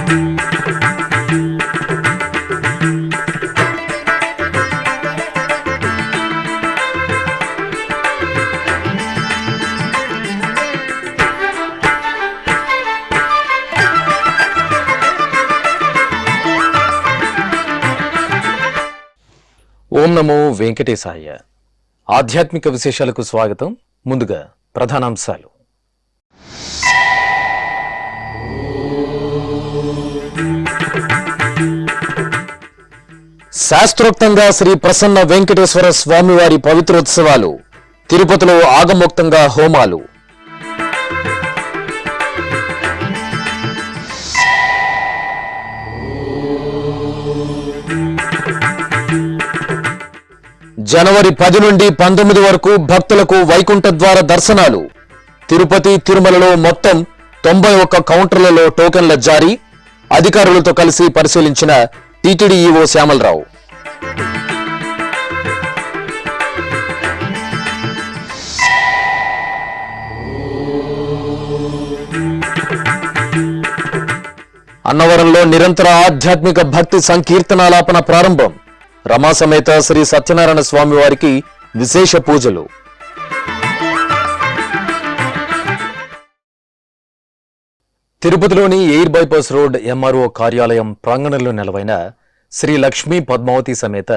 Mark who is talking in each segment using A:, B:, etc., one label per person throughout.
A: ఓం నమో వెంకటేశాయ. ఆధ్యాత్మిక విశేషాలకు స్వాగతం. ముందుగా ప్రధానాంశాలు. శాస్త్రోక్తంగా శ్రీ ప్రసన్న వెంకటేశ్వర స్వామివారి పవిత్రోత్సవాలు. తిరుపతిలో ఆగమోక్తంగా హోమాలు. జనవరి 10 నుండి 19 వరకు భక్తులకు వైకుంఠ ద్వార దర్శనాలు. తిరుపతి, తిరుమలలో మొత్తం 91 కౌంటర్లలో టోకెన్ల జారీ. అధికారులతో కలిసి పరిశీలించిన టీటీడీ ఈవో శ్యామలరావు. అన్నవరంలో నిరంతర ఆధ్యాత్మిక భక్తి సంకీర్తనాలాపన ప్రారంభం. రమాసమేత శ్రీ సత్యనారాయణ స్వామి వారికి విశేష పూజలు. తిరుపతిలోని ఎయిర్ బైపాస్ రోడ్ ఎంఆర్ఓ కార్యాలయం ప్రాంగణంలో నెలవైన శ్రీ లక్ష్మీ పద్మావతి సమేత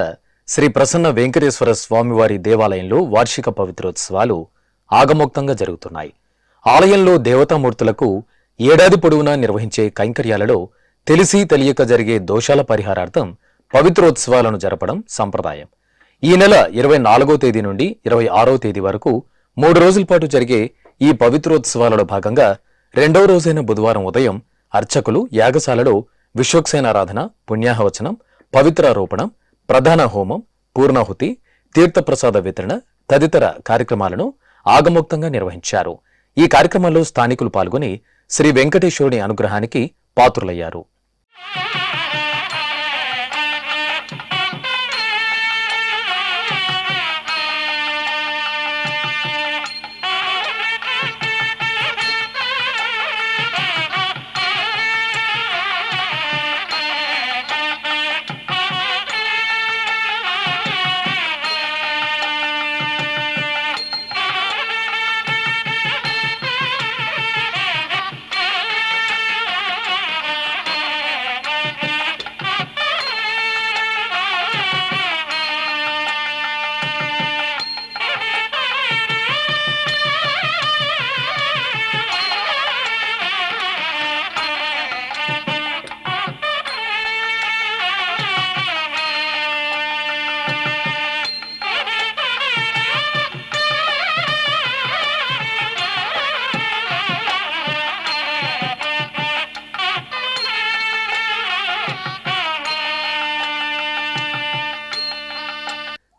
A: శ్రీ ప్రసన్న వెంకటేశ్వర స్వామివారి దేవాలయంలో వార్షిక పవిత్రోత్సవాలు ఆగమోక్తంగా జరుగుతున్నాయి. ఆలయంలో దేవతామూర్తులకు ఏడాది పొడవునా నిర్వహించే కైంకర్యాలలో తెలిసి తెలియక జరిగే దోషాల పరిహారార్థం పవిత్రోత్సవాలను జరపడం సంప్రదాయం. ఈ నెల 24వ తేదీ నుండి 26వ తేదీ వరకు 3 రోజుల పాటు జరిగే ఈ పవిత్రోత్సవాలలో భాగంగా 2వ రోజైన బుధవారం ఉదయం అర్చకులు యాగశాలలో విశ్వక్సేనారాధన, పుణ్యాహవచనం, పవిత్రారోపణం, ప్రధాన హోమం, పూర్ణాహుతి, తీర్థప్రసాద వితరణ తదితర కార్యక్రమాలను ఆగమోక్తంగా నిర్వహించారు. ఈ కార్యక్రమంలో స్థానికులు పాల్గొని శ్రీ వెంకటేశ్వరుని అనుగ్రహానికి పాత్రులయ్యారు.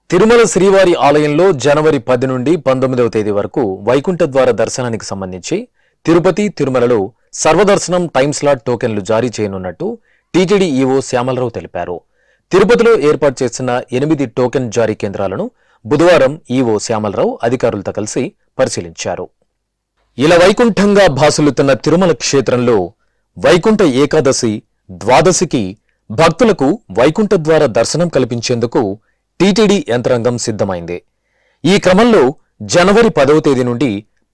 A: తిరుమల శ్రీవారి ఆలయంలో జనవరి 10 నుండి 19వ తేదీ వరకు వైకుంఠ ద్వార దర్శనానికి సంబంధించి తిరుపతి, తిరుమలలో సర్వదర్శనం టైమ్ స్లాట్ టోకెన్లు జారీ చేయనున్నట్టు టీటీడీ ఈవో శ్యామలరావు తెలిపారు. తిరుపతిలో ఏర్పాటు చేసిన 8 టోకెన్ జారీ కేంద్రాలను బుధవారం ఈవో శ్యామలరావు అధికారులతో కలిసి పరిశీలించారు. ఇలా వైకుంఠంగా భాసులుతున్న తిరుమల క్షేత్రంలో వైకుంఠ ఏకాదశి, ద్వాదశికి భక్తులకు వైకుంఠ ద్వార దర్శనం కల్పించేందుకు టీటీడీ యంత్రాంగం సిద్ధమైంది. ఈ క్రమంలో జనవరి 10వ తేదీ నుండి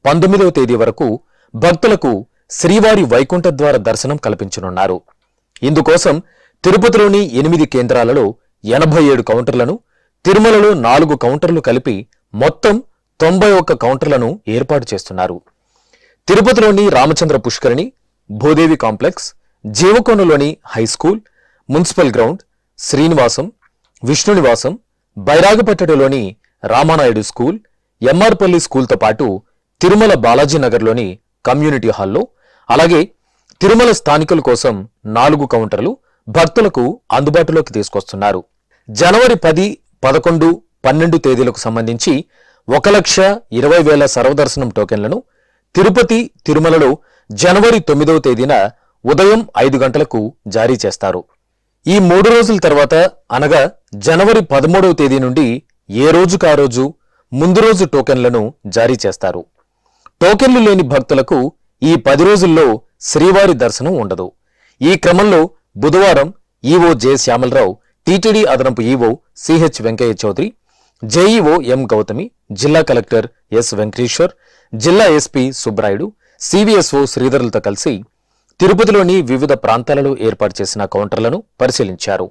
A: 19వ తేదీ వరకు భక్తులకు శ్రీవారి వైకుంఠ ద్వార దర్శనం కల్పించనున్నారు. ఇందుకోసం తిరుపతిలోని 8 కేంద్రాలలో 87 కౌంటర్లను, తిరుమలలో 4 కౌంటర్లు కలిపి మొత్తం 91 కౌంటర్లను ఏర్పాటు చేస్తున్నారు. తిరుపతిలోని రామచంద్ర పుష్కరిణి, భూదేవి కాంప్లెక్స్, జీవకోనలోని high school, municipal ground, Srinivasam, Vishnunivasam, బైరాగపట్టణలోని రామానాయుడు స్కూల్, ఎంఆర్పల్లి స్కూల్తో పాటు తిరుమల బాలాజీనగర్లోని కమ్యూనిటీ హాల్లో, అలాగే తిరుమల స్థానికుల కోసం 4 కౌంటర్లు భక్తులకు అందుబాటులోకి తీసుకొస్తున్నారు. జనవరి 10, 11, 12 తేదీలకు సంబంధించి 1,20,000 సర్వదర్శనం టోకెన్లను తిరుపతి, తిరుమలలో జనవరి 9వ తేదీన ఉదయం 5 గంటలకు జారీ చేస్తారు. ఈ 3 రోజుల తర్వాత అనగా జనవరి 13వ తేదీ నుండి ఏ రోజుకు ఆ రోజు ముందు రోజు టోకెన్లను జారీ చేస్తారు. టోకెన్లు లేని భక్తులకు ఈ 10 రోజుల్లో శ్రీవారి దర్శనం ఉండదు. ఈ క్రమంలో బుధవారం ఈవో జె శ్యామలరావు, టీటీడీ అదనపు EO CH Venkaiah Chowdary, JEO M Gautami, జిల్లా కలెక్టర్ ఎస్ వెంకటేశ్వర్, జిల్లా ఎస్పీ సుబ్రాయుడు, సివిఎస్ఓ శ్రీధర్లతో కలిసి తిరుపతిలోని వివిధ ప్రాంతాలలో ఏర్పాటు చేసిన కౌంటర్లను పరిశీలించారు.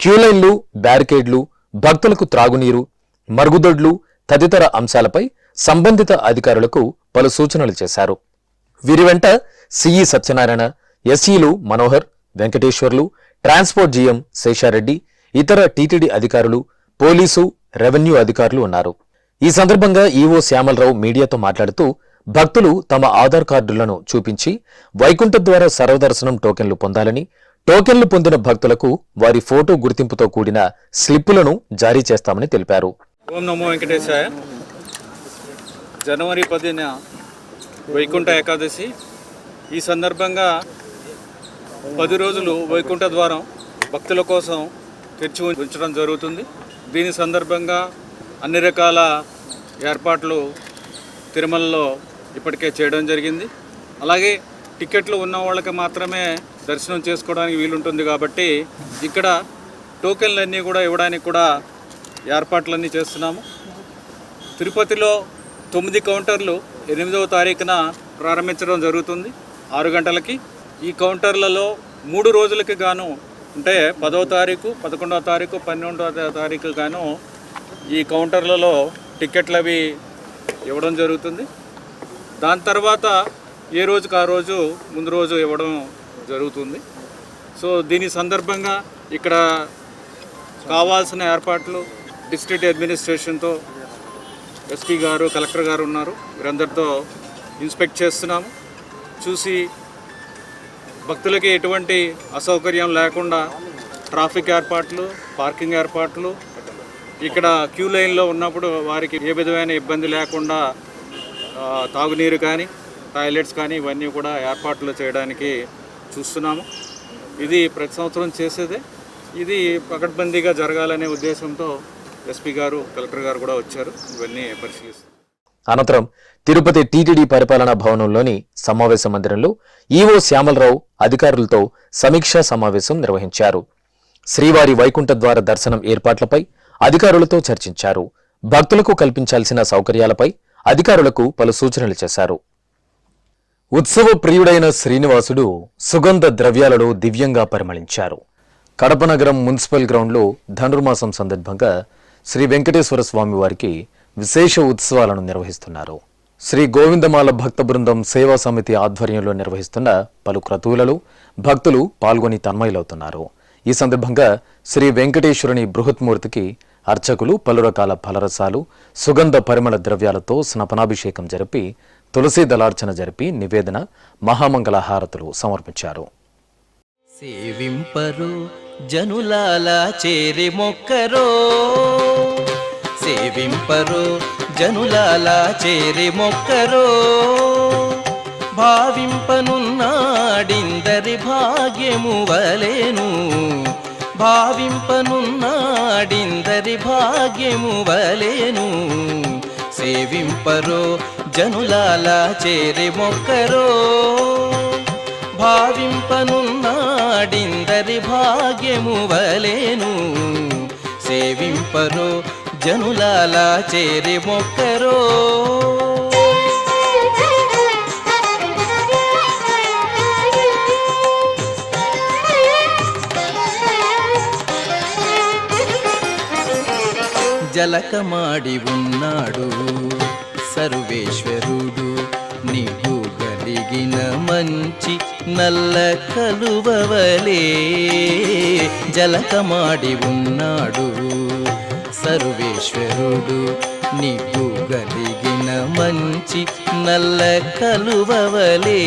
A: క్యూలైన్లు, బ్యారికేడ్లు, భక్తులకు త్రాగునీరు, మరుగుదొడ్లు తదితర అంశాలపై సంబంధిత అధికారులకు పలు సూచనలు చేశారు. వీరి వెంట సిఈ సత్యనారాయణ, ఎస్ఈలు మనోహర్, వెంకటేశ్వర్లు, ట్రాన్స్పోర్ట్ జీఎం శేషారెడ్డి, ఇతర టీటీడీ అధికారులు, పోలీసు, రెవెన్యూ అధికారులు ఉన్నారు. ఈ సందర్భంగా ఈవో శ్యామలరావు మీడియాతో మాట్లాడుతూ భక్తులు తమ ఆధార్ కార్డులను చూపించి వైకుంఠ ద్వారా సర్వదర్శనం టోకెన్లు పొందాలని, టోకెన్లు పొందిన భక్తులకు వారి ఫోటో గుర్తింపుతో కూడిన స్లిప్పులను జారీ చేస్తామని తెలిపారు.
B: ఓం నమో వెంకటేశాయ. జనవరి 10న వైకుంఠ ఏకాదశి. ఈ సందర్భంగా 10 రోజులు వైకుంఠ ద్వారం భక్తుల కోసం తెరిచి ఉంచడం జరుగుతుంది. దీని సందర్భంగా అన్ని రకాల ఏర్పాట్లు తిరుమలలో ఇప్పటికే చేయడం జరిగింది. అలాగే టికెట్లు ఉన్న వాళ్ళకి మాత్రమే దర్శనం చేసుకోవడానికి వీలుంటుంది కాబట్టి ఇక్కడ టోకెన్లన్నీ కూడా ఇవ్వడానికి కూడా ఏర్పాట్లన్నీ చేస్తున్నాము. తిరుపతిలో 9 కౌంటర్లు 8వ తారీఖున ప్రారంభించడం జరుగుతుంది 6 గంటలకి. ఈ కౌంటర్లలో 3 రోజులకి గాను, అంటే 10వ తారీఖు, 11వ తారీఖు, 12వ తారీఖు గాను ఈ కౌంటర్లలో టికెట్లు అవి ఇవ్వడం జరుగుతుంది. దాని తర్వాత ఏ రోజుకి ఆ రోజు ముందు రోజు ఇవ్వడం జరుగుతుంది. సో దీని సందర్భంగా ఇక్కడ కావాల్సిన ఏర్పాట్లు డిస్ట్రిక్ట్ అడ్మినిస్ట్రేషన్తో, ఎస్పీ గారు, కలెక్టర్ గారు ఉన్నారు, వీరందరితో ఇన్స్పెక్ట్ చేస్తున్నాము. చూసి భక్తులకి ఎటువంటి అసౌకర్యం లేకుండా ట్రాఫిక్ ఏర్పాట్లు, పార్కింగ్ ఏర్పాట్లు, ఇక్కడ క్యూ లైన్లో ఉన్నప్పుడు వారికి ఏ విధమైన ఇబ్బంది లేకుండా తాగునీరు కానీ, టాయిలెట్స్ కానీ ఇవన్నీ కూడా ఏర్పాట్లు చేయడానికి చూస్తున్నాము. ఇది ప్రతి సంవత్సరం చేసేదే. ఇది పకడ్బందీగా జరగాలనే ఉద్దేశంతో ఎస్పీ గారు, కలెక్టర్ గారు కూడా వచ్చారు. ఇవన్నీ పరిశీలిస్తారు.
A: అనంతరం తిరుపతి టీటీడీ పరిపాలనా భవనంలోని సమావేశ మందిరంలో ఈవో శ్యామలరావు అధికారులతో సమీక్షా సమావేశం నిర్వహించారు. శ్రీవారి వైకుంఠ ద్వార దర్శనం ఏర్పాట్లపై అధికారులతో చర్చించారు. భక్తులకు కల్పించాల్సిన సౌకర్యాలపై అధికారులకు పలు సూచనలు చేశారు. ఉత్సవ ప్రియుడైన శ్రీనివాసుడు సుగంధ ద్రవ్యాలలో దివ్యంగా పరిమళించారు. కడప నగరం మున్సిపల్ గ్రౌండ్లో ధనుర్మాసం సందర్భంగా శ్రీ వెంకటేశ్వర స్వామి వారికి విశేష ఉత్సవాలను నిర్వహిస్తున్నారు. శ్రీ గోవిందమాల భక్త బృందం సేవా సమితి ఆధ్వర్యంలో నిర్వహిస్తున్న పలు క్రతువులలో భక్తులు పాల్గొని తన్మయులవుతున్నారు. ఈ సందర్భంగా శ్రీ వెంకటేశ్వరుని బృహత్మూర్తికి అర్చకులు పలు రకాల ఫలరసాలు, సుగంధ పరిమళ ద్రవ్యాలతో స్నపనాభిషేకం జరిపి, తులసి దళార్చన జరిపి నివేదన, మహామంగళ హారతులు సమర్పించారు.
C: సేవింపరు జనులాల చేరి మొక్కరో, సేవింపరు జనులాల చేరి మొక్కరో, భావింపనున్నాడిందరి భాగ్యము వలెను, భావింపనున్నాడిందరి భాగ్యము వలెను, సేవింపరో జనులాల చేరి మొక్కరో, భావింపనున్నాడిందరి భాగ్యము వలెను, సేవింపరో జనులాల చేరి మొక్కరో. జలకమాడి ఉన్నాడు సర్వేశ్వరుడు, నీకు కలిగిన మంచి నల్ల కలువవలే. జలకమాడి ఉన్నాడు సర్వేశ్వరుడు, నీకు కలిగిన మంచి నల్ల కలువవలే.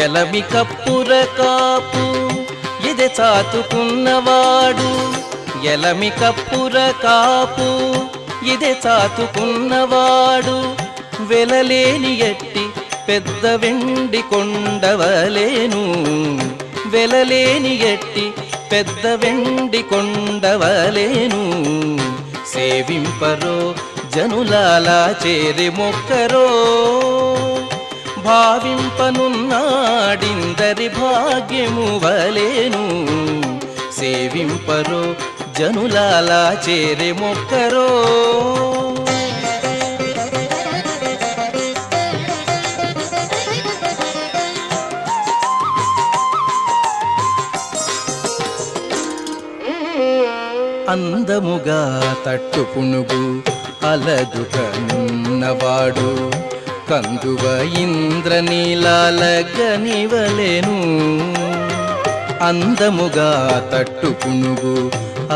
C: ఎలమి కప్పుర కాపు ఇదే చాతుకున్నవాడు, ఎలమి కప్పుర కాపు ఇదే చాతుకున్నవాడు, వెలలేని ఎట్టి పెద్ద వెండి కొండవలేను, వెలలేని ఎట్టి పెద్ద వెండి కొండవలేను, సేవింపరో జనులాల చేరి మొక్కరో, భావింపనున్నాడిందరి భాగ్యము వలెను. సేవింపరో జనులాలా చేరే మొక్కరో. అందముగా తట్టు పునుగు అలదుకనున్నవాడు కందువ ఇంద్రనీలాల గనివలెను. అందముగా తట్టు పునుగు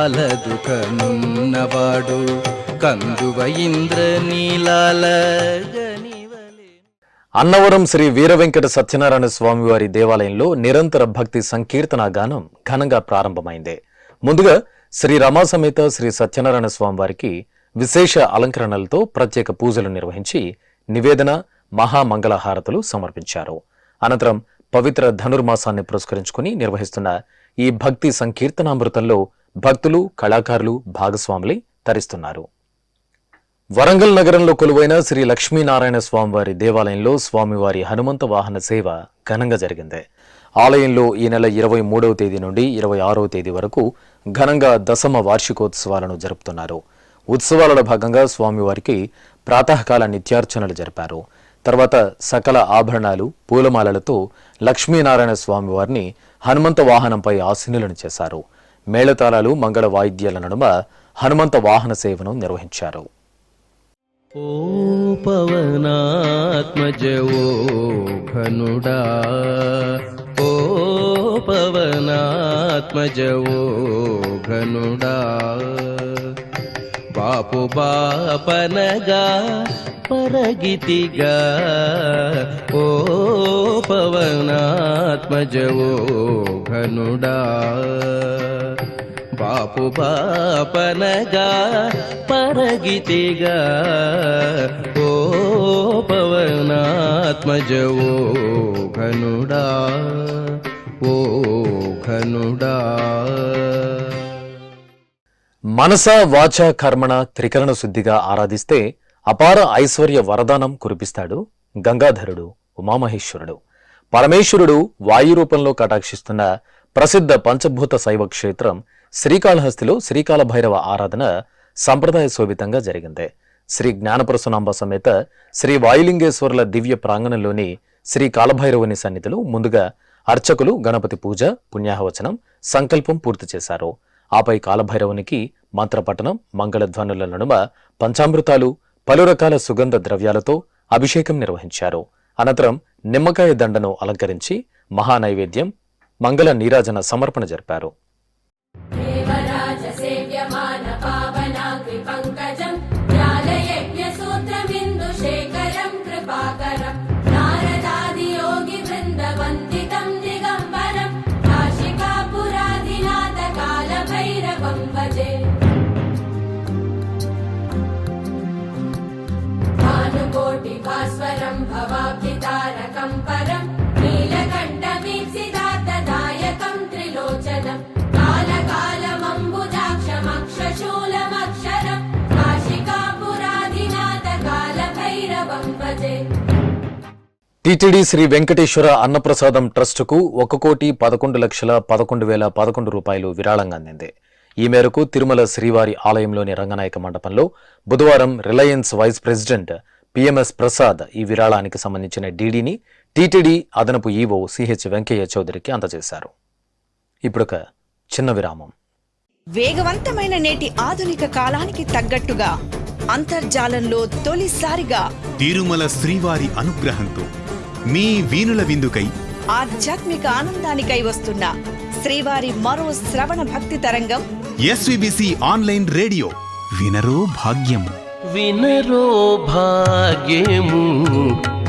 C: అలదుకనున్నవాడు కందువ ఇంద్రనీలాల గనివలెను.
A: అన్నవరం శ్రీ వీరవెంకట సత్యనారాయణ స్వామివారి దేవాలయంలో నిరంతర భక్తి సంకీర్తన గానం ఘనంగా ప్రారంభమైంది. ముందుగా శ్రీ రమాసమేత శ్రీ సత్యనారాయణ స్వామివారికి విశేష అలంకరణలతో ప్రత్యేక పూజలు నిర్వహించి నివేదన మహామంగళహారతులు సమర్పించారు. అనంతరం పవిత్ర ధనుర్మాసాన్ని పురస్కరించుకుని నిర్వహిస్తున్న ఈ భక్తి సంకీర్తనామృతంలో భక్తులు కళాకారులు భాగస్వాములై తరిస్తున్నారు. వరంగల్ నగరంలో కొలువైన శ్రీ లక్ష్మీనారాయణ స్వామివారి దేవాలయంలో స్వామివారి హనుమంత వాహన సేవ ఘనంగా జరిగింది. ఆలయంలో ఈ నెల 23వ తేదీ నుండి 26వ తేదీ వరకు ఘనంగా దశమ వార్షికోత్సవాలను జరుపుతున్నారు. ఉత్సవాలలో భాగంగా స్వామివారికి ప్రాతకాల నిత్యార్చనలు జరిపారు. తర్వాత సకల ఆభరణాలు పూలమాలలతో లక్ష్మీనారాయణ స్వామివారిని హనుమంత వాహనంపై ఆసీనులను చేశారు. మేళతాళాలు మంగళ వాయిద్యాల నడుమ హనుమంత వాహన సేవను నిర్వహించారు.
C: ఓ పవనాత్మజ ఓ ఘనుడా, ఓ పవనాత్మజ ఓ ఘనుడా, బాపు బాపనగా పరగితిగా, ఓ పవనాత్మజ ఓ ఘనుడా, బాపు బాపనగా పరగితిగా, ఓ పవనాత్మజ ఓ ఘనుడా, ఓ ఘనుడా.
A: మనస వాచ కర్మణ త్రికరణ శుద్ధిగా ఆరాధిస్తే అపార ఐశ్వర్య వరదానం కురిపిస్తాడు గంగాధరుడు ఉమామహేశ్వరుడు. పరమేశ్వరుడు వాయు రూపంలో కటాక్షిస్తున్న ప్రసిద్ధ పంచభూత శైవ క్షేత్రం శ్రీకాళహస్తిలో శ్రీకాళ భైరవ ఆరాధన సంప్రదాయ శోభితంగా జరిగింది. శ్రీ జ్ఞానప్రసూనాంబ సమేత శ్రీ వాయులింగేశ్వరుల దివ్య ప్రాంగణంలోని శ్రీ కాళభైరవుని సన్నిధిలో ముందుగా అర్చకులు గణపతి పూజ, పుణ్యాహవచనం, సంకల్పం పూర్తి చేశారు. ఆపై కాళభైరవునికి మంత్రపఠనం, మంగళధ్వనుల నడుమ పంచామృతాలు, పలు రకాల సుగంధ ద్రవ్యాలతో అభిషేకం నిర్వహించారు. అనంతరం నిమ్మకాయ దండను అలంకరించి మహానైవేద్యం, మంగళ నీరాజన సమర్పణ జరిపారు. టిటిడి శ్రీ వెంకటేశ్వర అన్నప్రసాదం ట్రస్టుకు 1,11,11,11,11 రూపాయలు విరాళంగా అందింది. ఈ మేరకు తిరుమల శ్రీవారి ఆలయంలోని రంగనాయక మండపంలో బుధవారం Reliance vice president PMS Prasad ఈ విరాళానికి సంబంధించిన డీడీని టిటిడి అదనపు ఈవో సిహెచ్ వెంకయ్య చౌదరికి అందజేశారు. ఇప్పుడొక చిన్న విరామం.
D: వేగవంతమైన నేటి ఆధునిక కాలానికి తగ్గట్టుగా అంతర్జాలంలో తొలిసారిగా
E: తిరుమల శ్రీవారి అనుగ్రహంతో మీ వీనుల విందుకై
D: ఆధ్యాత్మిక ఆనందానికై వస్తున్న శ్రీవారి మరో శ్రవణ భక్తి తరంగం
E: ఎస్విబిసి ఆన్లైన్ రేడియో. వినరో భాగ్యము,
C: వినరో భాగ్యము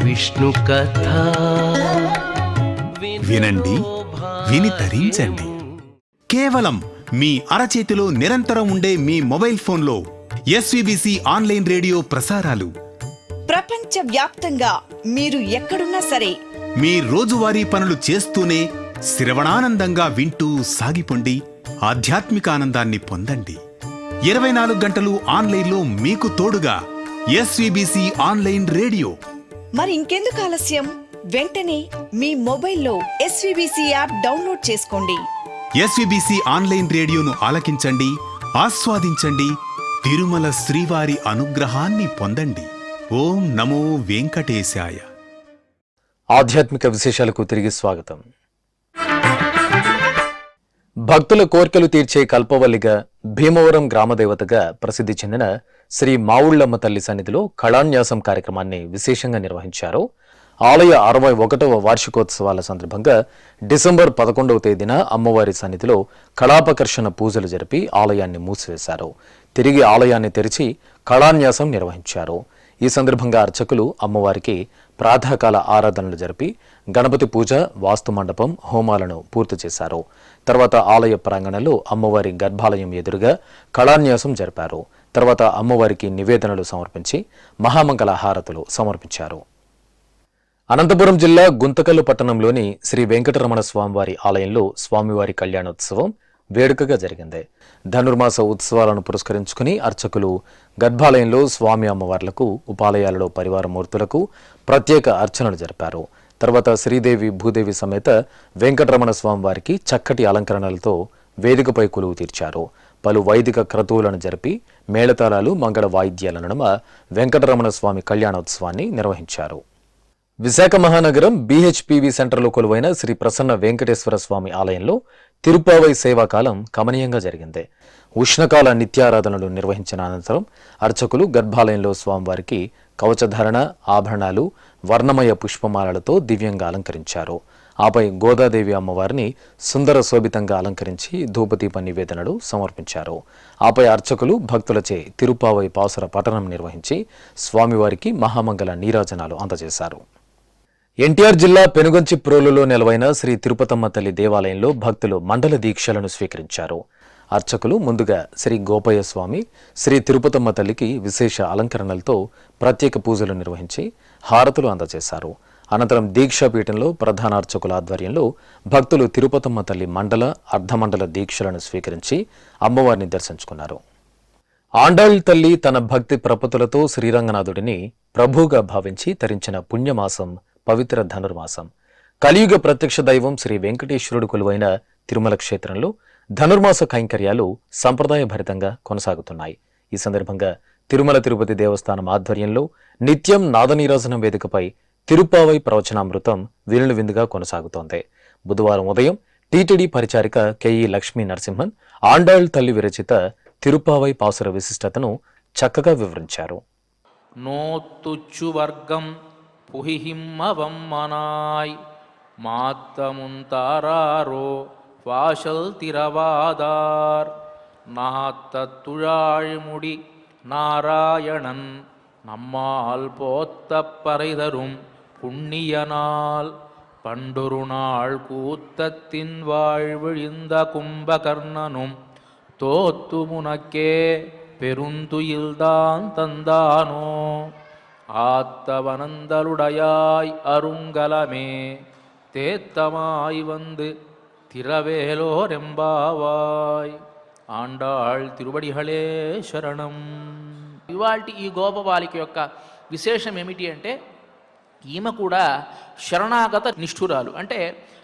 C: విష్ణు కథ.
E: వినండి, విని తరించండి. కేవలం మీ అరచేతిలో నిరంతరం ఉండే మీ మొబైల్ ఫోన్లో ఎస్విబిసి ఆన్లైన్ రేడియో ప్రసారాలు
D: ప్రపంచ వ్యాప్తంగా మీరు ఎక్కడున్నా సరే
E: మీ రోజువారీ పనులు చేస్తూనే శ్రవణానందంగా వింటూ సాగిపోండి. ఆధ్యాత్మిక ఆనందాన్ని పొందండి. 24 గంటలు ఆన్లైన్లో మీకు తోడుగా ఎస్విబిసి ఆన్లైన్ రేడియో.
D: మరి ఇంకెందుకు ఆలస్యం? వెంటనే మీ మొబైల్లో ఎస్వీబీసీ యాప్ డౌన్లోడ్ చేసుకోండి.
E: ఎస్విబిసి ఆన్లైన్ రేడియోను ఆలకించండి, ఆస్వాదించండి, తిరుమల శ్రీవారి అనుగ్రహాన్ని పొందండి. ఓం నమో వెంకటేశాయ.
A: ఆధ్యాత్మిక విశేషాలకు తిరిగి స్వాగతం. భక్తుల కోర్కెలు తీర్చే కల్పవల్లిగా, భీమవరం గ్రామదేవతగా ప్రసిద్ధి చెందిన శ్రీ మావుళ్ళమ్మ తల్లి సన్నిధిలో కళాన్యాసం కార్యక్రమాన్ని విశేషంగా నిర్వహించారు. ఆలయ 61వ వార్షికోత్సవాల సందర్భంగా డిసెంబర్ 11వ తేదీన అమ్మవారి సన్నిధిలో కళాపకర్షణ పూజలు జరిపి ఆలయాన్ని మూసివేశారు. తిరిగి ఆలయాన్ని తెరిచి కళాన్యాసం నిర్వహించారు. ఈ సందర్భంగా అర్చకులు అమ్మవారికి ప్రాతకాల ఆరాధనలు జరిపి గణపతి పూజ, వాస్తు మండపం, హోమాలను పూర్తి చేశారు. తర్వాత ఆలయ ప్రాంగణంలో అమ్మవారి గర్భాలయం ఎదురుగా కళాన్యాసం జరిపారు. తర్వాత అమ్మవారికి నివేదనలు సమర్పించి మహామంగళ హారతులు సమర్పించారు. అనంతపురం జిల్లా గుంతకల్లు పట్టణంలోని శ్రీ వెంకటరమణ స్వామివారి ఆలయంలో స్వామివారి కళ్యాణోత్సవం వేడుకగా జరిగింది. ధనుర్మాస ఉత్సవాలను పురస్కరించుకుని అర్చకులు గర్భాలయంలో స్వామి అమ్మవార్లకు, ఉపాలయాలలో పరివార మూర్తులకు ప్రత్యేక అర్చనలు జరిపారు. తర్వాత శ్రీదేవి భూదేవి సమేత వెంకటరమణ స్వామివారికి చక్కటి అలంకరణలతో వేదికపై కొలువు తీర్చారు. పలు వైదిక క్రతువులను జరిపి మేళతాళాలు, మంగళ వాయిద్యాల నడుమ వెంకటరమణ స్వామి కళ్యాణోత్సవాన్ని నిర్వహించారు. విశాఖ మహానగరం బీహెచ్పీవీ సెంటర్లో కొలువైన శ్రీ ప్రసన్న వెంకటేశ్వర స్వామి ఆలయంలో తిరుప్పావై సేవాకాలం కమనీయంగా జరిగింది. ఉష్ణకాల నిత్యారాధనలు నిర్వహించిన అనంతరం అర్చకులు గర్భాలయంలో స్వామివారికి కవచధారణ, ఆభరణాలు, వర్ణమయ పుష్పమాలలతో దివ్యంగా అలంకరించారు. ఆపై గోదాదేవి అమ్మవారిని సుందర శోభితంగా అలంకరించి ధూపదీప నివేదనలు సమర్పించారు. ఆపై అర్చకులు భక్తులచే తిరుప్పావై పాసుర పఠనం నిర్వహించి స్వామివారికి మహామంగళ నీరాజనాలు అందజేశారు. ఎన్టీఆర్ జిల్లా పెనుగంచి ప్రోలులో నెలవైన శ్రీ తిరుపతమ్మ తల్లి దేవాలయంలో భక్తులు మండల దీక్షలను స్వీకరించారు. అర్చకులు ముందుగా శ్రీ గోపయ్య స్వామి, శ్రీ తిరుపతమ్మ తల్లికి విశేష అలంకరణలతో ప్రత్యేక పూజలు నిర్వహించి హారతులు అందజేశారు. అనంతరం దీక్షాపీఠంలో ప్రధాన అర్చకుల ఆధ్వర్యంలో భక్తులు తిరుపతమ్మ తల్లి మండల, అర్ధమండల దీక్షలను స్వీకరించి అమ్మవారిని దర్శించుకున్నారు. ఆండాళ్ తల్లి తన భక్తి ప్రపతులతో శ్రీరంగనాథుడిని ప్రభువుగా భావించి తరించిన పుణ్యమాసం పవిత్ర ధనుర్మాసం. కలియుగ ప్రత్యక్ష దైవం శ్రీ వెంకటేశ్వరుడు కొలువైన తిరుమల క్షేత్రంలో ధనుర్మాస కైంకర్యాలు సంప్రదాయభరితంగా కొనసాగుతున్నాయి. ఈ సందర్భంగా తిరుమల తిరుపతి దేవస్థానం ఆధ్వర్యంలో నిత్యం నాదనీరాజనం వేదికపై తిరుప్పావై ప్రవచనామృతం వినులు విందుగా కొనసాగుతోంది. బుధవారం ఉదయం టీటీడీ పరిచారిక కెఈ లక్ష్మీ నరసింహన్ ఆండాళ్ తల్లి విరచిత తిరుప్పావై పాసుర విశిష్టతను చక్కగా వివరించారు.
F: நோத்துச்சு வர்க்கம் புகிஹிம்மவம்மனாய் மாத்தமுந்தாரோ வாசல் திரவாதார் நாத்தத்துழாழ்முடி நாராயணன் நம்மால் போத்த பறைதரும் புண்ணியனால் பண்டொரு நாள் கூத்தத்தின் வாழ்விழிந்த கும்பகர்ணனும் தோத்து முனக்கே பெருந்துயில்தான் தந்தானோ ஆத்தவனந்தலுடையாய் அருங்கலமே தேத்தமாய் வந்து திரவேலோரெம்பாவாய் ఆండాళ్ తిరువడిహళే శరణం. ఇవాల్టి ఈ గోపబాలిక యొక్క విశేషం ఏమిటి అంటే ఈమె కూడా శరణాగత నిష్ఠురాలు. అంటే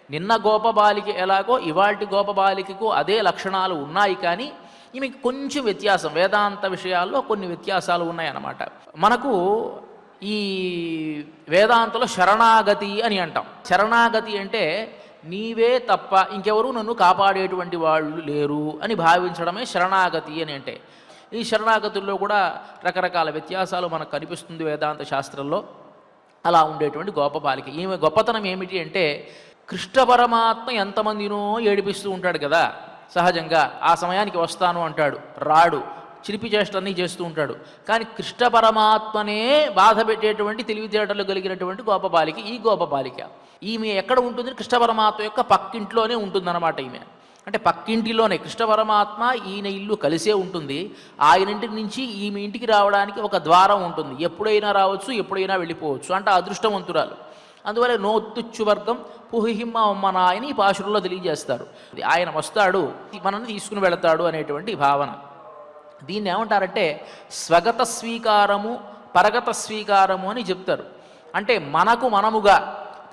F: నిన్న గోపబాలిక ఎలాగో ఇవాల్టి గోపబాలికకు అదే లక్షణాలు ఉన్నాయి, కానీ ఈమెకి కొంచెం వ్యత్యాసం, వేదాంత విషయాల్లో కొన్ని వ్యత్యాసాలు ఉన్నాయన్నమాట. మనకు ఈ వేదాంతలో శరణాగతి అని అంటాం. శరణాగతి అంటే నీవే తప్ప ఇంకెవరూ నన్ను కాపాడేటువంటి వాళ్ళు లేరు అని భావించడమే శరణాగతి అని అంటే. ఈ శరణాగతుల్లో కూడా రకరకాల వ్యత్యాసాలు మనకు కనిపిస్తుంది వేదాంత శాస్త్రంలో. అలా ఉండేటువంటి గోపబాలిక ఈమె గొప్పతనం ఏమిటి అంటే, కృష్ణ పరమాత్మ ఎంతమందినో ఏడిపిస్తూ ఉంటాడు కదా సహజంగా. ఆ సమయానికి వస్తాను అంటాడు, రాడు, చిలిపి చేష్టలన్నీ చేస్తూ ఉంటాడు. కానీ కృష్ణ పరమాత్మనే బాధ పెట్టేటువంటి తెలివితేటలు కలిగినటువంటి గోపబాలిక ఈ గోపబాలిక. ఈమె ఎక్కడ ఉంటుంది? కృష్ణ పరమాత్మ యొక్క పక్కింట్లోనే ఉంటుందన్నమాట. ఈమె అంటే పక్కింటిలోనే కృష్ణ పరమాత్మ ఈయన ఇల్లు కలిసే ఉంటుంది. ఆయనింటి నుంచి ఈమె ఇంటికి రావడానికి ఒక ద్వారం ఉంటుంది. ఎప్పుడైనా రావచ్చు, ఎప్పుడైనా వెళ్ళిపోవచ్చు. అంటే అదృష్టవంతురాలు. అందువల్ల నోత్తుచ్చు వర్గం పుహిహిమ్మ అమ్మనాయని ఈ పాశురంలో తెలియజేస్తారు. ఆయన వస్తాడు, మనల్ని తీసుకుని వెళతాడు అనేటువంటి భావన. దీన్ని ఏమంటారంటే స్వగత స్వీకారము, పరగత స్వీకారము అని చెప్తారు. అంటే మనకు మనముగా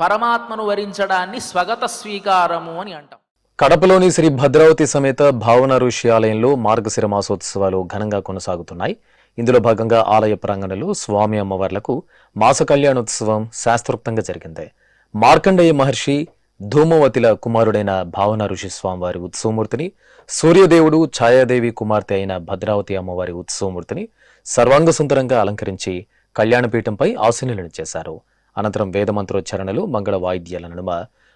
F: పరమాత్మను వరించడాన్ని స్వగత స్వీకారము అని అంటాం.
A: కడపలోని శ్రీ భద్రావతి సమేత భావన ఋషి ఆలయంలో మార్గశిర మాసోత్సవాలు ఘనంగా కొనసాగుతున్నాయి. ఇందులో భాగంగా ఆలయ ప్రాంగణంలో స్వామి అమ్మవార్లకు మాస కళ్యాణోత్సవం శాస్త్రోక్తంగా జరిగింది. మార్కండేయ మహర్షి ధూమవతిల కుమారుడైన భావన ఋషి స్వామివారి ఉత్సవమూర్తిని, సూర్యదేవుడు ఛాయాదేవి కుమార్తె అయిన భద్రావతి అమ్మవారి ఉత్సవమూర్తిని సర్వాంగ సుందరంగా అలంకరించి కళ్యాణపీఠంపై ఆసీనులను చేశారు. అనంతరం వేదమంత్రోచ్చారణలు, మంగళ వాయిద్యాల నడుమ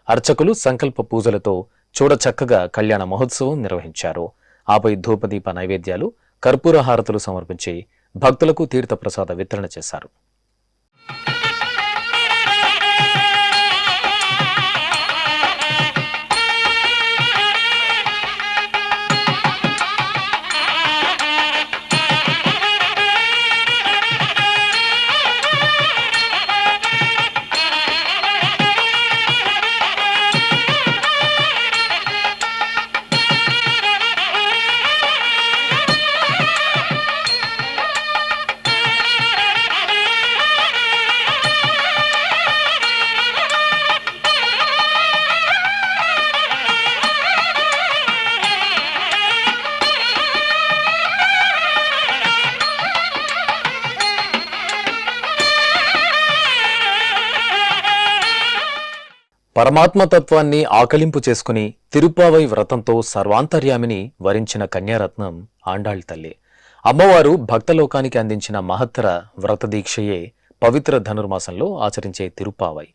A: అర్చకులు సంకల్ప పూజలతో చూడచక్కగా కళ్యాణ మహోత్సవం నిర్వహించారు. ఆపై ధూపదీప నైవేద్యాలు, కర్పూర హారతులు సమర్పించి భక్తులకు తీర్థప్రసాద వితరణ చేశారు. పరమాత్మతత్వాన్ని ఆకలింపు చేసుకుని తిరుప్పావై వ్రతంతో సర్వాంతర్యామిని వరించిన కన్యారత్నం ఆండాళ్ తల్లి. అమ్మవారు భక్తలోకానికి అందించిన మహత్తర వ్రతదీక్షయే పవిత్ర ధనుర్మాసంలో ఆచరించే తిరుప్పావై.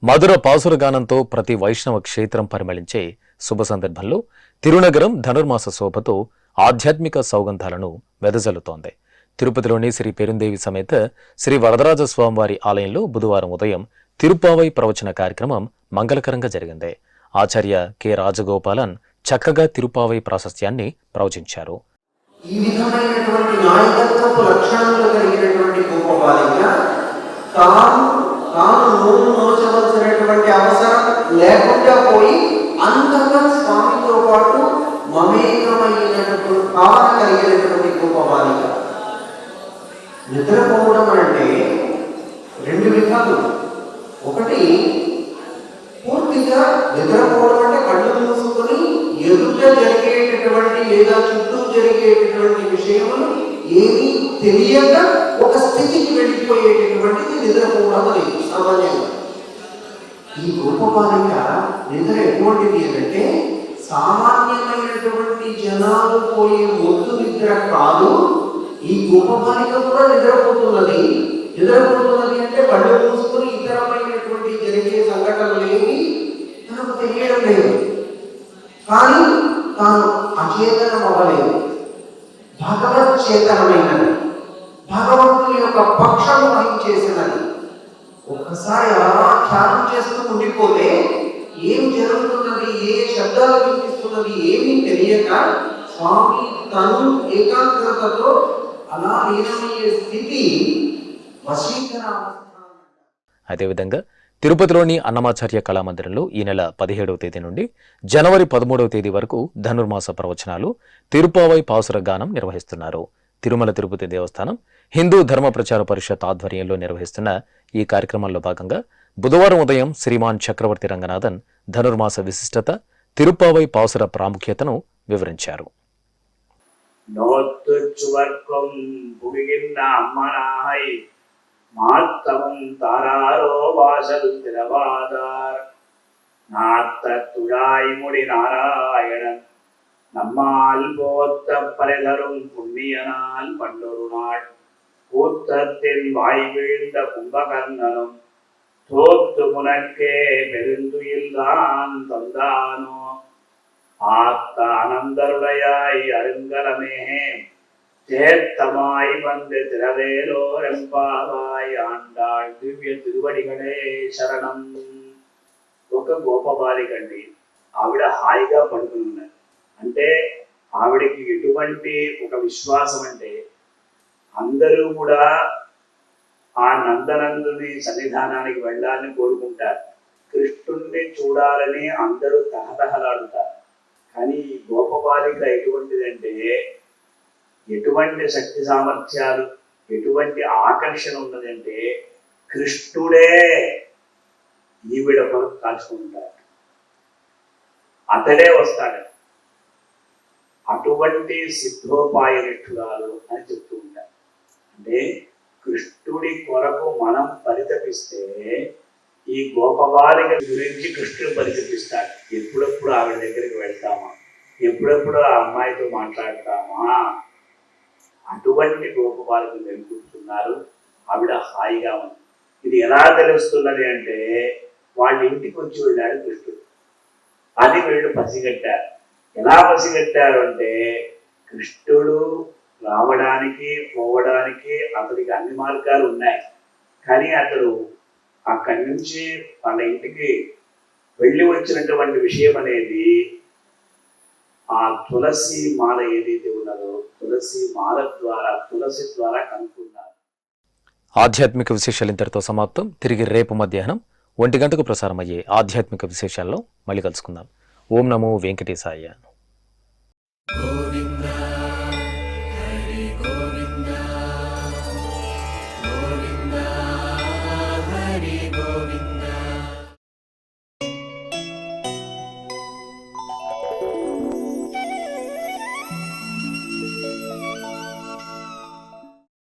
A: మధుర పాసురగానంతో ప్రతి వైష్ణవ క్షేత్రం పరిమళించే శుభ సందర్భంలో తిరునగరం ధనుర్మాస శోభతో ఆధ్యాత్మిక సౌగంధాలను వెదజల్లుతోంది. తిరుపతిలోని శ్రీ పెరుందేవి సమేత శ్రీ వరదరాజ స్వామివారి ఆలయంలో బుధవారం ఉదయం తిరుప్పావై ప్రవచన కార్యక్రమం మంగళకరంగా జరిగింది. ఆచార్య కె రాజగోపాలన్ చక్కగా తిరుప్పావై ప్రాశస్త్యాన్ని ప్రవచించారు.
G: ఈ విధమైనటువంటి నాయకత్వపు లక్షణాలు కలిగినటువంటి గోపబాలిక తాను నోచవలసినటువంటి అవసరం లేకుండా పోయి అంతగా స్వామితో పాటు మమేకమైనటువంటి భావన కలిగినటువంటి గోపబాలిక. నిద్రపోవడం అంటే రెండు విధాలు. ఒకటి, పూర్తిగా నిద్రపోవడం అంటే కళ్ళు మూసుకొని ఎదుట జరిగేటటువంటి లేదా చుట్టూ జరిగేటటువంటి విషయములు ఏమీ తెలియక ఒక స్థితికి వెళ్ళిపోయేటటువంటిది నిద్రపోవడం అనేది సామాన్యంగా. ఈ గోపబాలిక నిద్ర ఎటువంటిది అంటే సామాన్యమైనటువంటి జనాలు పోయే ఒత్తు నిద్ర కాదు. ఈ గోపబాలిక కూడా నిద్రపోతున్నది అంటే కళ్ళు మూసుకొని ఇతరమైనటువంటి జరిగే సంఘటనలు ఏమి తనకు తెలియడం లేదు. కానీ తాను అచేతనం అవ్వలేదు, భగవత్ చేతనమైనది, భగవంతుని యొక్క పక్షం వహించేసినది. ఒక్కసారి అలా ధ్యానం చేస్తూ ఉండిపోతే ఏం జరుగుతున్నది, ఏ శబ్దాలు వినిపిస్తున్నది ఏమీ తెలియక స్వామి తను ఏకాగ్రతతో అలా లీనమయ్యే స్థితి వశీకరణ.
A: అదేవిధంగా తిరుపతిలోని అన్నమాచార్య కళామందిరంలో ఈ నెల 17వ తేదీ నుండి జనవరి 13వ తేదీ వరకు ధనుర్మాస ప్రవచనాలు, తిరుప్పావై పాసుర గానం నిర్వహిస్తున్నారు. తిరుమల తిరుపతి దేవస్థానం హిందూ ధర్మ ప్రచార పరిషత్ ఆధ్వర్యంలో నిర్వహిస్తున్న ఈ కార్యక్రమంలో భాగంగా బుధవారం ఉదయం శ్రీమాన్ చక్రవర్తి రంగనాథన్ ధనుర్మాస విశిష్టత, తిరుప్పావై పాసుర ప్రాముఖ్యతను వివరించారు.
H: மாத்தமும் தாராரோ வாசல் திறவாதார் நாத்த துழாய்முடி நாராயணன் நம்மால் போத்த பரைதரும் புண்ணியனால் பண்டொரு நாள் கூத்தத்தின் வாய் வீழ்ந்த கும்பகர்ணனும் தோத்து முனக்கே பெருந்துயில்தான் தந்தானோ ஆத்த அனந்தருடையாய் அருங்கலமே చేత్తమాయి వందే తిరవేలోరెంపావాయ్ ఆండాళ్ దివ్య తిరువడిగడే శరణం. ఒక గోపబాలికండి, ఆవిడ హాయిగా పడుకుని ఉన్నది. అంటే ఆవిడకి ఎటువంటి ఒక విశ్వాసం అంటే అందరూ కూడా ఆ నందనందుని సన్నిధానానికి వెళ్ళాలని కోరుకుంటారు, కృష్ణుణ్ణి చూడాలని అందరూ తహతహలాడుతారు. కానీ ఈ గోపబాలిక ఎటువంటిదంటే ఎటువంటి శక్తి సామర్థ్యాలు, ఎటువంటి ఆకర్షణ ఉన్నదంటే కృష్ణుడే ఈవిడ కొరకు కాల్చుకుంటాడు. అతడే వస్తాడు. అటువంటి సిద్ధోపాయ నిష్ఠురాలు అని చెప్తూ ఉంటారు. అంటే కృష్ణుడి కొరకు మనం పరితపిస్తే ఈ గోపబాలిక గురించి కృష్ణుడు పరితపిస్తాడు. ఎప్పుడెప్పుడు ఆవిడ దగ్గరికి వెళ్తామా, ఎప్పుడెప్పుడు ఆ అమ్మాయితో మాట్లాడతామా. అటువంటి గోపబాలికలు వెళ్ళుకుంటున్నారు. ఆవిడ హాయిగా ఉంది. ఇది ఎలా తెలుస్తున్నది అంటే వాళ్ళ ఇంటికి వచ్చి వెళ్ళాడు కృష్ణుడు. అది వీళ్ళు పసిగట్టారు. ఎలా పసిగట్టారు అంటే కృష్ణుడు రావడానికి పోవడానికి అతడికి అన్ని మార్గాలు ఉన్నాయి. కానీ అతడు అక్కడి నుంచి వాళ్ళ ఇంటికి వెళ్ళి వచ్చినటువంటి విషయం అనేది ఆ తులసి మాల ఏదైతే ఉన్నదో తులసి మాల ద్వారా, తులసి ద్వారా కనుక్కున్నారు.
A: ఆధ్యాత్మిక విశేషాలు ఇంతటితో సమాప్తం. తిరిగి రేపు మధ్యాహ్నం 1 గంటకు ప్రసారం అయ్యే ఆధ్యాత్మిక విశేషాల్లో మళ్ళీ కలుసుకుందాం. ఓం నమో వెంకటేశాయ.